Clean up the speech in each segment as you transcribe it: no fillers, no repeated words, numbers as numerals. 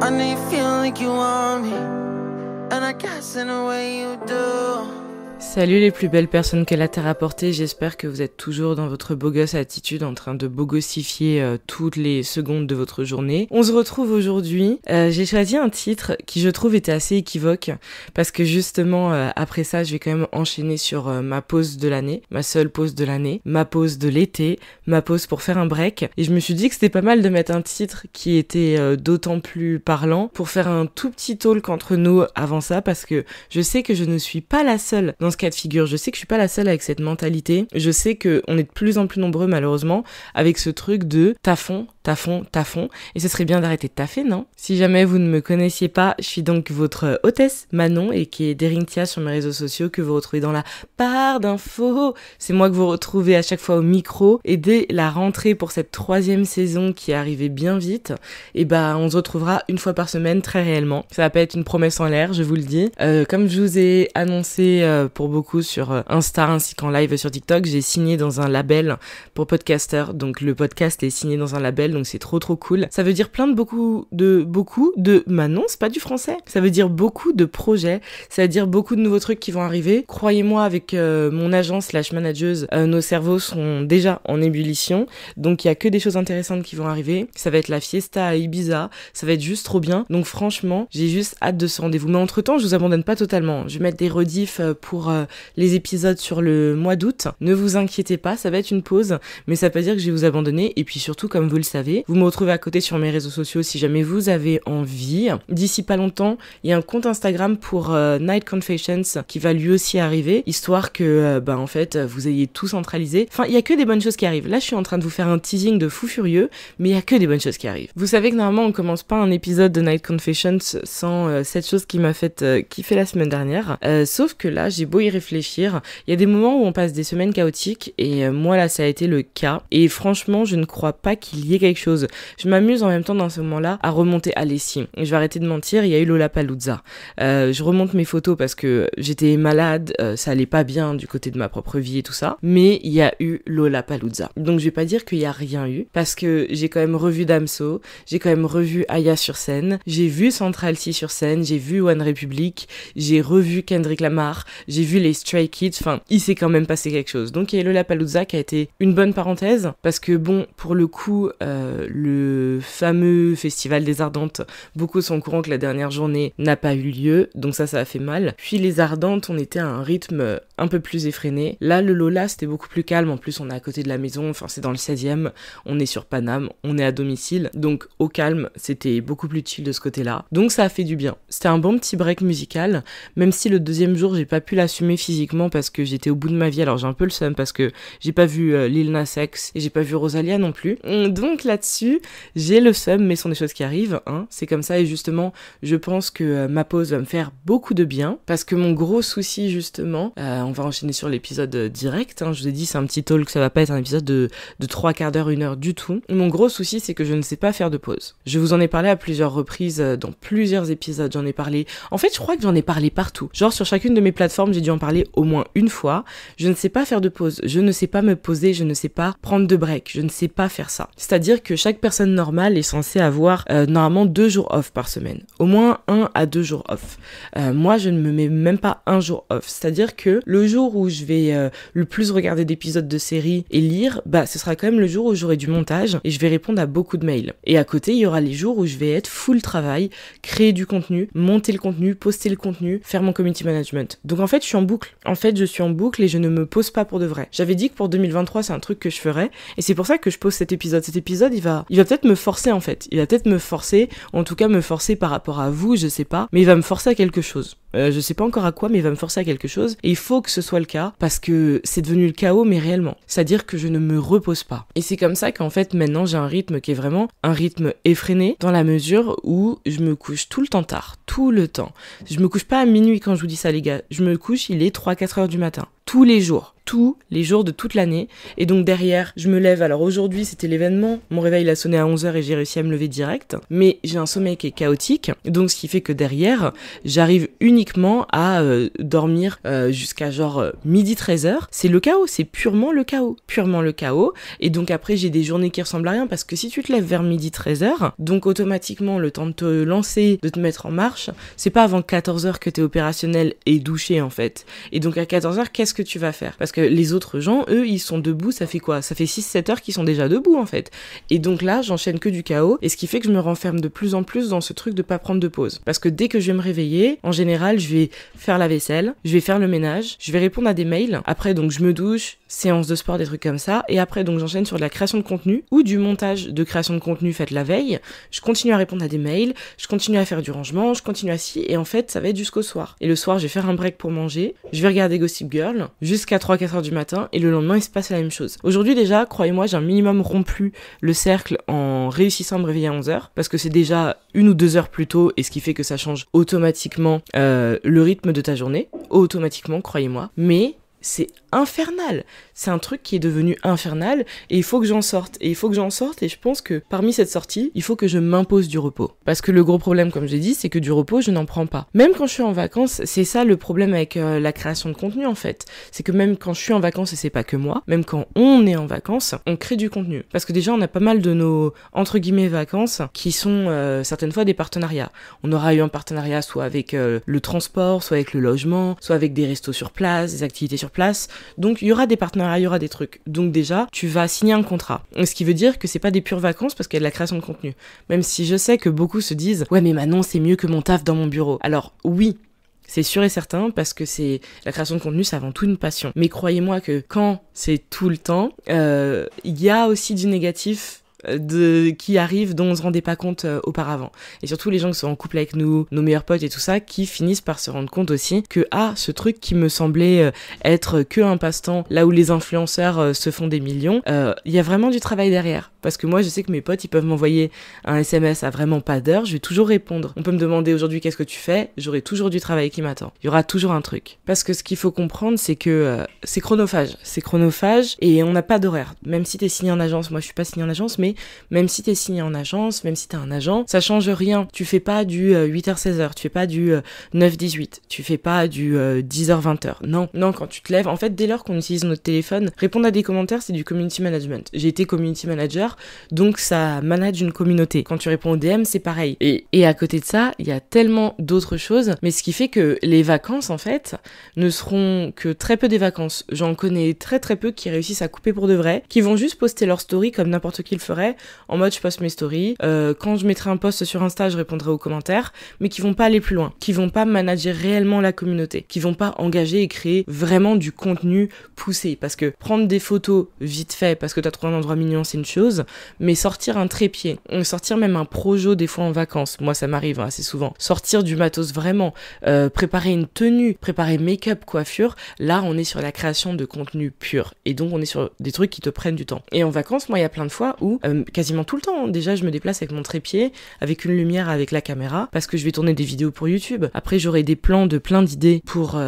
I know you feel like you want me, and I guess in a way you do. Salut les plus belles personnes que la Terre a portées, j'espère que vous êtes toujours dans votre beau gosse attitude en train de bogossifier toutes les secondes de votre journée. On se retrouve aujourd'hui, j'ai choisi un titre qui je trouve était assez équivoque parce que justement après ça je vais quand même enchaîner sur ma pause de l'année, ma seule pause de l'année, ma pause de l'été, ma pause pour faire un break et je me suis dit que c'était pas mal de mettre un titre qui était d'autant plus parlant pour faire un tout petit talk entre nous avant ça parce que je sais que je ne suis pas la seule dans ce cas de figure. Je sais que je suis pas la seule avec cette mentalité. Je sais que on est de plus en plus nombreux malheureusement avec ce truc de tafon. Et ce serait bien d'arrêter de taffer, non? Si jamais vous ne me connaissiez pas, je suis donc votre hôtesse Manon et qui est Derintia sur mes réseaux sociaux que vous retrouvez dans la barre d'infos. C'est moi que vous retrouvez à chaque fois au micro et dès la rentrée pour cette 3e saison qui est arrivée bien vite, et on se retrouvera une fois par semaine très réellement. Ça va pas être une promesse en l'air, je vous le dis. Comme je vous ai annoncé pour beaucoup sur Insta ainsi qu'en live sur TikTok, j'ai signé dans un label pour podcaster. Donc le podcast est signé dans un label, donc c'est trop cool. Ça veut dire beaucoup de Manon, c'est pas du français. Ça veut dire beaucoup de projets, ça veut dire beaucoup de nouveaux trucs qui vont arriver. Croyez-moi, avec mon agence / manageuse, nos cerveaux sont déjà en ébullition. Donc il y a que des choses intéressantes qui vont arriver. Ça va être la fiesta à Ibiza, ça va être juste trop bien. Donc franchement, j'ai juste hâte de ce rendez-vous. Mais entre-temps, je vous abandonne pas totalement. Je vais mettre des rediffs pour les épisodes sur le mois d'août. Ne vous inquiétez pas, ça va être une pause, mais ça veut pas dire que je vais vous abandonner. Et puis surtout, comme vous le savez, vous me retrouvez à côté sur mes réseaux sociaux si jamais vous avez envie. D'ici pas longtemps, il y a un compte Instagram pour Night Confessions qui va lui aussi arriver, histoire que en fait vous ayez tout centralisé. Enfin, il y a que des bonnes choses qui arrivent. Là, je suis en train de vous faire un teasing de fou furieux, mais il y a que des bonnes choses qui arrivent. Vous savez que normalement, on commence pas un épisode de Night Confessions sans cette chose qui m'a fait kiffer la semaine dernière. Sauf que là, j'ai beau y réfléchir, il y a des moments où on passe des semaines chaotiques et moi là, ça a été le cas. Et franchement, je ne crois pas qu'il y ait quelque chose. Je m'amuse en même temps dans ce moment-là à remonter à l'essier. Et je vais arrêter de mentir, il y a eu Lollapalooza. Je remonte mes photos parce que j'étais malade, ça allait pas bien du côté de ma propre vie et tout ça, mais il y a eu Lollapalooza. Donc je vais pas dire qu'il y a rien eu, parce que j'ai quand même revu Damso, j'ai quand même revu Aya sur scène, j'ai vu Central C sur scène, j'ai vu One Republic, j'ai revu Kendrick Lamar, j'ai vu les Stray Kids, enfin, il s'est quand même passé quelque chose. Donc il y a eu Lollapalooza qui a été une bonne parenthèse, parce que bon, pour le coup, le fameux Festival des Ardentes, beaucoup sont au courant que la dernière journée n'a pas eu lieu, donc ça a fait mal. Puis les Ardentes, on était à un rythme un peu plus effréné. Là, le Lola, c'était beaucoup plus calme, en plus on est à côté de la maison, enfin c'est dans le 16e, on est sur Paname, on est à domicile, donc au calme, c'était beaucoup plus chill de ce côté-là. Donc ça a fait du bien. C'était un bon petit break musical, même si le 2e jour, j'ai pas pu l'assumer physiquement parce que j'étais au bout de ma vie, alors j'ai un peu le seum parce que j'ai pas vu Lil Nas X et j'ai pas vu Rosalia non plus. Donc là-dessus, j'ai le seum, mais ce sont des choses qui arrivent, hein. C'est comme ça et justement, je pense que ma pause va me faire beaucoup de bien parce que mon gros souci justement, on va enchaîner sur l'épisode direct, hein. Je vous ai dit c'est un petit talk, ça va pas être un épisode de 3 quarts d'heure, 1 heure du tout. Mon gros souci c'est que je ne sais pas faire de pause. Je vous en ai parlé à plusieurs reprises, dans plusieurs épisodes, j'en ai parlé. En fait, je crois que j'en ai parlé partout. Genre sur chacune de mes plateformes, j'ai dû en parler au moins une fois. Je ne sais pas faire de pause, je ne sais pas me poser, je ne sais pas prendre de break, je ne sais pas faire ça. C'est-à-dire que chaque personne normale est censée avoir normalement 2 jours off par semaine. Au moins 1 à 2 jours off. Moi, je ne me mets même pas 1 jour off. C'est-à-dire que le jour où je vais le plus regarder d'épisodes de séries et lire, ce sera quand même le jour où j'aurai du montage et je vais répondre à beaucoup de mails. Et à côté, il y aura les jours où je vais être full travail, créer du contenu, monter le contenu, poster le contenu, faire mon community management. Donc en fait, je suis en boucle. Je suis en boucle et je ne me pose pas pour de vrai. J'avais dit que pour 2023, c'est un truc que je ferais et c'est pour ça que je pose cet épisode. Cet épisode, il va peut-être me forcer en fait. Il va peut-être me forcer, en tout cas me forcer par rapport à vous, je sais pas, mais il va me forcer à quelque chose. Je sais pas encore à quoi, mais il va me forcer à quelque chose. Et il faut que ce soit le cas, parce que c'est devenu le chaos, mais réellement. C'est-à-dire que je ne me repose pas. Et c'est comme ça qu'en fait, maintenant, j'ai un rythme qui est vraiment un rythme effréné, dans la mesure où je me couche tout le temps tard. Tout le temps. Je me couche pas à minuit quand je vous dis ça, les gars. Je me couche, il est 3-4 heures du matin. Tous les jours. tous les jours de toute l'année. Et donc derrière, je me lève. Alors aujourd'hui, c'était l'événement. Mon réveil il a sonné à 11h et j'ai réussi à me lever direct. Mais j'ai un sommeil qui est chaotique. Donc ce qui fait que derrière, j'arrive uniquement à dormir jusqu'à genre midi 13h. C'est le chaos, c'est purement le chaos. Purement le chaos. Et donc après, j'ai des journées qui ressemblent à rien parce que si tu te lèves vers midi 13h, donc automatiquement, le temps de te lancer, de te mettre en marche, c'est pas avant 14h que t'es opérationnel et douché en fait. Et donc à 14h, qu'est-ce que tu vas faire? Parce que les autres gens, eux, ils sont debout, ça fait quoi? Ça fait 6-7 heures qu'ils sont déjà debout en fait. Et donc là, j'enchaîne que du chaos, et ce qui fait que je me renferme de plus en plus dans ce truc de pas prendre de pause. Parce que dès que je vais me réveiller, en général, je vais faire la vaisselle, je vais faire le ménage, je vais répondre à des mails, après donc je me douche, séance de sport, des trucs comme ça, et après donc j'enchaîne sur de la création de contenu, ou du montage de création de contenu faite la veille, je continue à répondre à des mails, je continue à faire du rangement, je continue à et en fait ça va être jusqu'au soir. Et le soir je vais faire un break pour manger, je vais regarder Gossip Girl jusqu'à 3-4 heures du matin, et le lendemain il se passe la même chose. Aujourd'hui déjà, croyez-moi, j'ai un minimum rompu le cercle en réussissant à me réveiller à 11h, parce que c'est déjà 1 ou 2 heures plus tôt, et ce qui fait que ça change automatiquement le rythme de ta journée, automatiquement, croyez-moi. Mais c'est infernal, c'est un truc qui est devenu infernal, et il faut que j'en sorte, et je pense que parmi cette sortie, il faut que je m'impose du repos, parce que le gros problème, comme j'ai dit, c'est que du repos, je n'en prends pas. Même quand je suis en vacances, c'est ça le problème avec la création de contenu en fait, c'est que même quand je suis en vacances, et c'est pas que moi, même quand on est en vacances, on crée du contenu, parce que déjà on a pas mal de nos, entre guillemets, vacances, qui sont certaines fois des partenariats. On aura eu un partenariat soit avec le transport, soit avec le logement, soit avec des restos sur place, des activités sur place. Donc il y aura des partenariats, il y aura des trucs. Donc déjà, tu vas signer un contrat. Ce qui veut dire que c'est pas des pures vacances parce qu'il y a de la création de contenu. Même si je sais que beaucoup se disent « Ouais mais Manon, c'est mieux que mon taf dans mon bureau ». Alors oui, c'est sûr et certain, parce que c'est la création de contenu, c'est avant tout une passion. Mais croyez-moi que quand c'est tout le temps, il y a aussi du négatif qui arrivent dont on se rendait pas compte auparavant. Et surtout les gens qui sont en couple avec nous, nos meilleurs potes et tout ça, qui finissent par se rendre compte aussi que ce truc qui me semblait être que un passe-temps, là où les influenceurs se font des millions, il y a vraiment du travail derrière. Parce que moi je sais que mes potes ils peuvent m'envoyer un SMS à vraiment pas d'heure, je vais toujours répondre. On peut me demander aujourd'hui qu'est-ce que tu fais, j'aurai toujours du travail qui m'attend. Il y aura toujours un truc. Parce que ce qu'il faut comprendre, c'est que c'est chronophage et on n'a pas d'horaire. Même si t'es signé en agence, moi je suis pas signé en agence, mais même si t'es signé en agence, même si t'es un agent, ça change rien. Tu fais pas du 8h-16h, tu fais pas du 9-18, tu fais pas du 10h-20h. Non, quand tu te lèves, en fait, dès lors qu'on utilise notre téléphone, répondre à des commentaires, c'est du community management. J'ai été community manager, donc ça manage une communauté. Quand tu réponds aux DM, c'est pareil. Et à côté de ça, il y a tellement d'autres choses, mais ce qui fait que les vacances, en fait, ne seront que très peu des vacances. J'en connais très très peu qui réussissent à couper pour de vrai, qui vont juste poster leur story comme n'importe qui le ferait, en mode je poste mes stories, quand je mettrai un post sur Insta je répondrai aux commentaires, mais qui vont pas aller plus loin, qui vont pas manager réellement la communauté, qui vont pas engager et créer vraiment du contenu poussé, parce que prendre des photos vite fait parce que t'as trouvé un endroit mignon c'est une chose, mais sortir un trépied, sortir même un projo des fois en vacances, moi ça m'arrive assez souvent, sortir du matos vraiment, préparer une tenue, préparer make-up, coiffure, là on est sur la création de contenu pur, et donc on est sur des trucs qui te prennent du temps. Et en vacances, moi il y a plein de fois où quasiment tout le temps, déjà je me déplace avec mon trépied, avec une lumière, avec la caméra, parce que je vais tourner des vidéos pour YouTube. Après j'aurai des plans de plein d'idées pour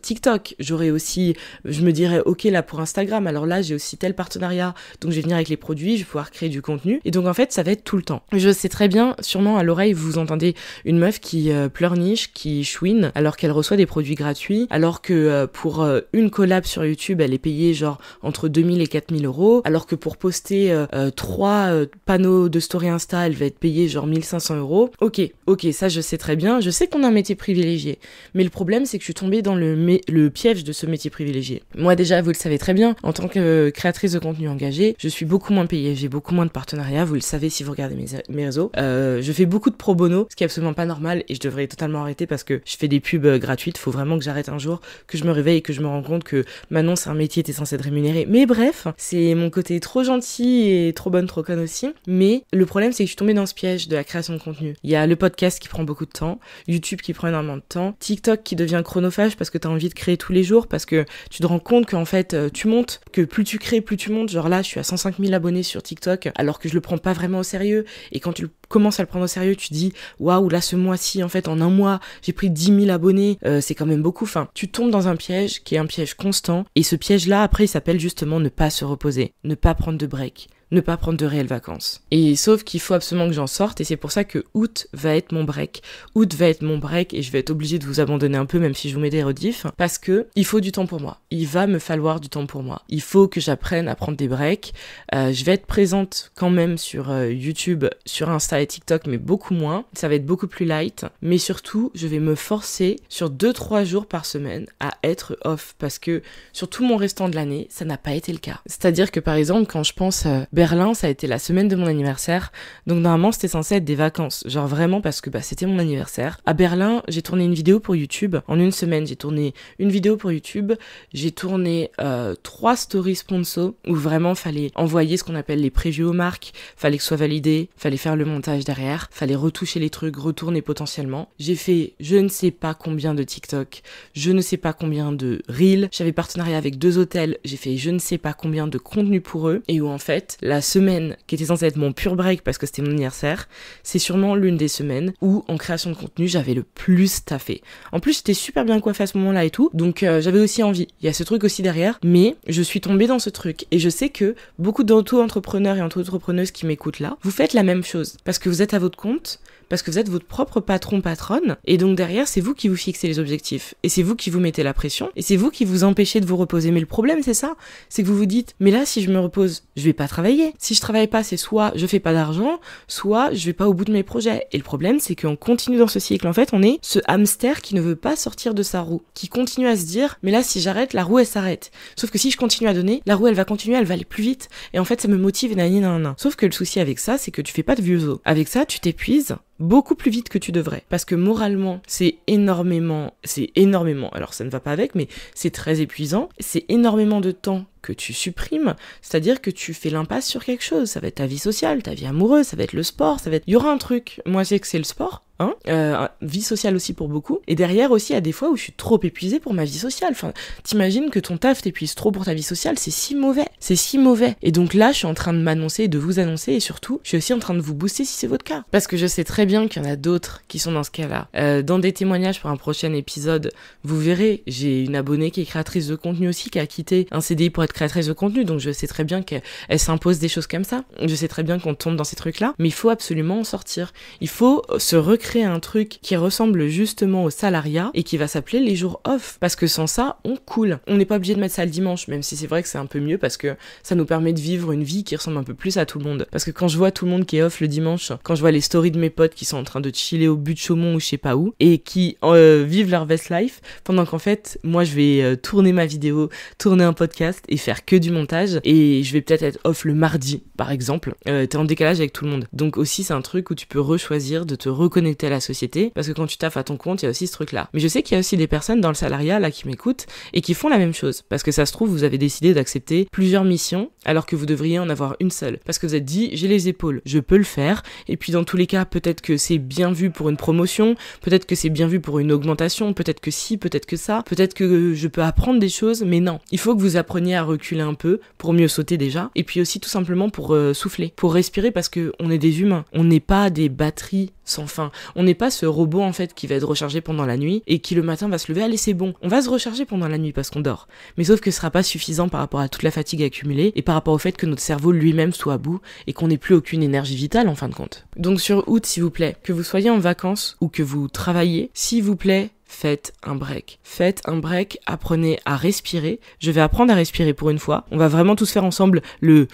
TikTok, j'aurai aussi, je me dirais ok là pour Instagram, alors là j'ai aussi tel partenariat, donc je vais venir avec les produits, je vais pouvoir créer du contenu, et donc en fait ça va être tout le temps. Je sais très bien, sûrement à l'oreille vous entendez une meuf qui pleurniche, qui chouine, alors qu'elle reçoit des produits gratuits, alors que pour une collab sur YouTube elle est payée genre entre 2000 et 4000 euros, alors que pour poster 3 panneaux de story Insta, elle va être payée genre 1500 euros. Ok, ça je sais très bien, je sais qu'on a un métier privilégié, mais le problème c'est que je suis tombée dans le piège de ce métier privilégié. Moi déjà, vous le savez très bien, en tant que créatrice de contenu engagée, je suis beaucoup moins payée, j'ai beaucoup moins de partenariats, vous le savez si vous regardez mes réseaux. Je fais beaucoup de pro bono, ce qui est absolument pas normal, et je devrais totalement arrêter parce que je fais des pubs gratuites, faut vraiment que j'arrête un jour, que je me réveille et que je me rends compte que maintenant c'est un métier, t'es censé être rémunéré. Mais bref, c'est mon côté trop gentil et trop bonne trop conne aussi. Mais le problème, c'est que je suis tombée dans ce piège de la création de contenu. Il y a le podcast qui prend beaucoup de temps, YouTube qui prend énormément de temps, TikTok qui devient chronophage parce que t'as envie de créer tous les jours, parce que tu te rends compte qu'en fait, tu montes, que plus tu crées, plus tu montes. Genre là, je suis à 105 000 abonnés sur TikTok, alors que je le prends pas vraiment au sérieux. Et quand tu commences à le prendre au sérieux, tu te dis, waouh, là, ce mois-ci, en fait, en un mois, j'ai pris 10 000 abonnés, c'est quand même beaucoup. Enfin, tu tombes dans un piège qui est un piège constant. Et ce piège-là, après, il s'appelle justement ne pas se reposer, ne pas prendre de break, ne pas prendre de réelles vacances. Et sauf qu'il faut absolument que j'en sorte, et c'est pour ça que août va être mon break. Août va être mon break, et je vais être obligée de vous abandonner un peu, même si je vous mets des rediffs, parce que il faut du temps pour moi. Il va me falloir du temps pour moi. Il faut que j'apprenne à prendre des breaks. Je vais être présente quand même sur YouTube, sur Insta et TikTok, mais beaucoup moins. Ça va être beaucoup plus light. Mais surtout, je vais me forcer sur 2-3 jours par semaine à être off, parce que sur tout mon restant de l'année, ça n'a pas été le cas. C'est-à-dire que par exemple, quand je pense Berlin, ça a été la semaine de mon anniversaire, donc normalement c'était censé être des vacances, genre vraiment parce que c'était mon anniversaire. À Berlin, j'ai tourné une vidéo pour YouTube, en une semaine j'ai tourné une vidéo pour YouTube, j'ai tourné 3 stories sponsors, où vraiment fallait envoyer ce qu'on appelle les previews aux marques, fallait que ce soit validé, fallait faire le montage derrière, fallait retoucher les trucs, retourner potentiellement. J'ai fait je ne sais pas combien de TikTok, je ne sais pas combien de Reels, j'avais partenariat avec 2 hôtels, j'ai fait je ne sais pas combien de contenu pour eux, et où en fait, la semaine qui était censée être mon pur break parce que c'était mon anniversaire, c'est sûrement l'une des semaines où en création de contenu j'avais le plus taffé. En plus j'étais super bien coiffée à ce moment-là et tout, donc j'avais aussi envie. Il y a ce truc aussi derrière, mais je suis tombée dans ce truc et je sais que beaucoup d'auto-entrepreneurs et auto-entrepreneuses qui m'écoutent là, vous faites la même chose parce que vous êtes à votre compte, parce que vous êtes votre propre patronne, et donc derrière c'est vous qui vous fixez les objectifs, et c'est vous qui vous mettez la pression, et c'est vous qui vous empêchez de vous reposer. Mais le problème c'est ça, c'est que vous vous dites, mais là si je me repose, je vais pas travailler. Si je travaille pas, c'est soit je fais pas d'argent, soit je vais pas au bout de mes projets. Et le problème c'est qu'on continue dans ce cycle, en fait on est ce hamster qui ne veut pas sortir de sa roue, qui continue à se dire, mais là si j'arrête, la roue elle s'arrête. Sauf que si je continue à donner, la roue elle va continuer, elle va aller plus vite, et en fait ça me motive, nanana. Sauf que le souci avec ça, c'est que tu fais pas de vieux os. Avec ça, tu t'épuises beaucoup plus vite que tu devrais. Parce que moralement, c'est énormément, alors ça ne va pas avec, mais c'est très épuisant, c'est énormément de temps que tu supprimes, c'est-à-dire que tu fais l'impasse sur quelque chose. Ça va être ta vie sociale, ta vie amoureuse, ça va être le sport, ça va être... Il y aura un truc, moi je sais que c'est le sport, vie sociale aussi pour beaucoup, et derrière aussi il y a des fois où je suis trop épuisée pour ma vie sociale. Enfin, t'imagines que ton taf t'épuise trop pour ta vie sociale, c'est si mauvais, et donc là je suis en train de m'annoncer, de vous annoncer, et surtout je suis aussi en train de vous booster si c'est votre cas, parce que je sais très bien qu'il y en a d'autres qui sont dans ce cas-là. Dans des témoignages pour un prochain épisode, vous verrez, j'ai une abonnée qui est créatrice de contenu aussi, qui a quitté un CDI pour être créatrice de contenu, donc je sais très bien qu'elle s'impose des choses comme ça, je sais très bien qu'on tombe dans ces trucs-là, mais il faut absolument en sortir, il faut se recréer un truc qui ressemble justement au salariat et qui va s'appeler les jours off, parce que sans ça, on coule. On n'est pas obligé de mettre ça le dimanche, même si c'est vrai que c'est un peu mieux parce que ça nous permet de vivre une vie qui ressemble un peu plus à tout le monde. Parce que quand je vois tout le monde qui est off le dimanche, quand je vois les stories de mes potes qui sont en train de chiller au but de Chaumont ou je sais pas où, et qui vivent leur best life, pendant qu'en fait, moi je vais tourner ma vidéo, tourner un podcast et faire que du montage, et je vais peut-être être off le mardi, par exemple, t'es en décalage avec tout le monde. Donc aussi, c'est un truc où tu peux rechoisir de te reconnecter à la société, parce que quand tu taffes à ton compte, il y a aussi ce truc-là. Mais je sais qu'il y a aussi des personnes dans le salariat, là, qui m'écoutent, et qui font la même chose, parce que ça se trouve, vous avez décidé d'accepter plusieurs missions, alors que vous devriez en avoir une seule. Parce que vous êtes dit, j'ai les épaules, je peux le faire, et puis dans tous les cas, peut-être que c'est bien vu pour une promotion, peut-être que c'est bien vu pour une augmentation, peut-être que si, peut-être que ça, peut-être que je peux apprendre des choses, mais non. Il faut que vous appreniez à reculer un peu, pour mieux sauter déjà, et puis aussi tout simplement pour souffler, pour respirer, parce que on est des humains, on n'est pas des batteries sans fin. On n'est pas ce robot en fait qui va être rechargé pendant la nuit et qui le matin va se lever, allez c'est bon, on va se recharger pendant la nuit parce qu'on dort. Mais sauf que ce sera pas suffisant par rapport à toute la fatigue accumulée et par rapport au fait que notre cerveau lui-même soit à bout et qu'on n'ait plus aucune énergie vitale en fin de compte. Donc sur août, s'il vous plaît, que vous soyez en vacances ou que vous travaillez, s'il vous plaît, faites un break. Faites un break, apprenez à respirer. Je vais apprendre à respirer pour une fois. On va vraiment tous faire ensemble le...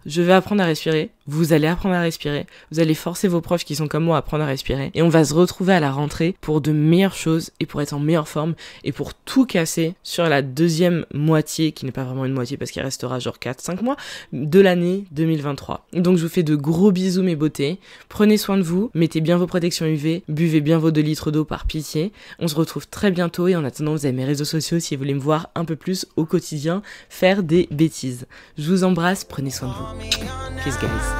Je vais apprendre à respirer. vous allez apprendre à respirer, vous allez forcer vos proches qui sont comme moi à apprendre à respirer, et on va se retrouver à la rentrée pour de meilleures choses et pour être en meilleure forme et pour tout casser sur la deuxième moitié, qui n'est pas vraiment une moitié parce qu'il restera genre 4-5 mois, de l'année 2023. Donc je vous fais de gros bisous mes beautés, prenez soin de vous, mettez bien vos protections UV, buvez bien vos 2 litres d'eau par pitié, on se retrouve très bientôt et en attendant vous avez mes réseaux sociaux si vous voulez me voir un peu plus au quotidien faire des bêtises. Je vous embrasse, prenez soin de vous. Peace guys.